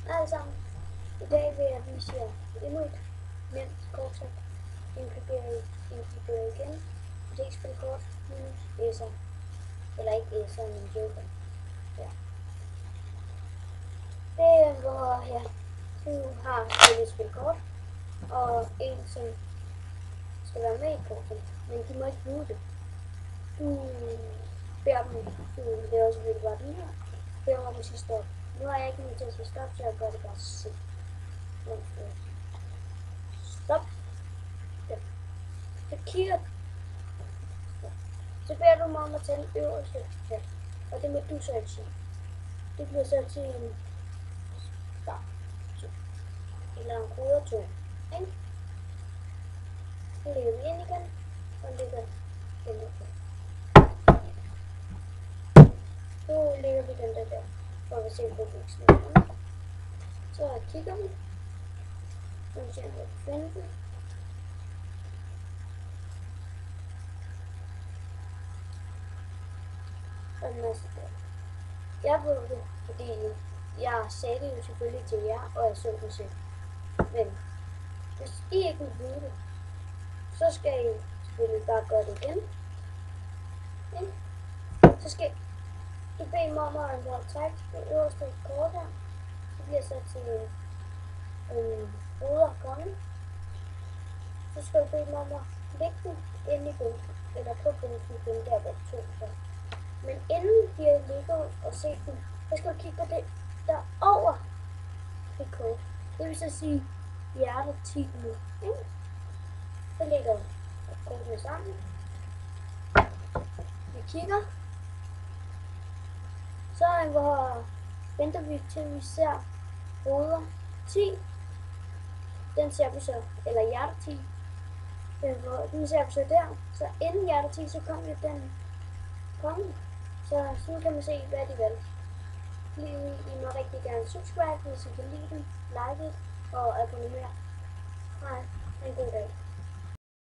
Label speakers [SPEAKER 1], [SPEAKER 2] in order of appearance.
[SPEAKER 1] Alle sammen. I dag vil jeg vise jer endnu et nemt kortsæt. Inkluderer igen D-spilkort minus S'er. Eller ikke S'er, men Joker. Ja. Det er hvor her du har et spilkort og en som skal være med i kortet, men de må ikke bruge det. Du beder dem, det er også virkelig bare den her, beder dem om at sige stop. Nu har jeg ikke nogen til at sige stop, så jeg gør det bare selv. Stop. Ja. Så kigger du. Så beder du mig om at tage den øverste her. Og det må du så ikke sige. Det bliver så til en stop. Eller en kode 2. Ikke? Så lægger vi ind igen. Og lægger den der på. Så lægger vi den der. For at se på buksene. Så kigger vi. Så vi ser, at vi finder den. Og en masse der. Jeg ved det, fordi jeg sagde det jo selvfølgelig til jer, og jeg så det selv. Men hvis I ikke vil vide det, så skal I selvfølgelig bare gøre det igen. Så skal I bede mig om at trække det øverste kort her. Det bliver så til en broder konge. Så skal I bede mig om at lægge den ind i bunken, eller på bunken, den der var 2 der. Men inden de har ligget og set den, så skal du kigge på det der over det kort. Det vil så sige hjerte 10 nu. Så lægger vi kortene sammen. Vi kigger. Så venter vi til vi ser broder 10. Den ser vi så, eller hjerte 10. Den ser vi så der. Så inden hjerte 10, så kommer jo den konge. Så sådan kan man se, hvad de valgte. I må rigtig gerne subscribe, hvis I kan lide den, like it og abonnere. Hej, en god dag.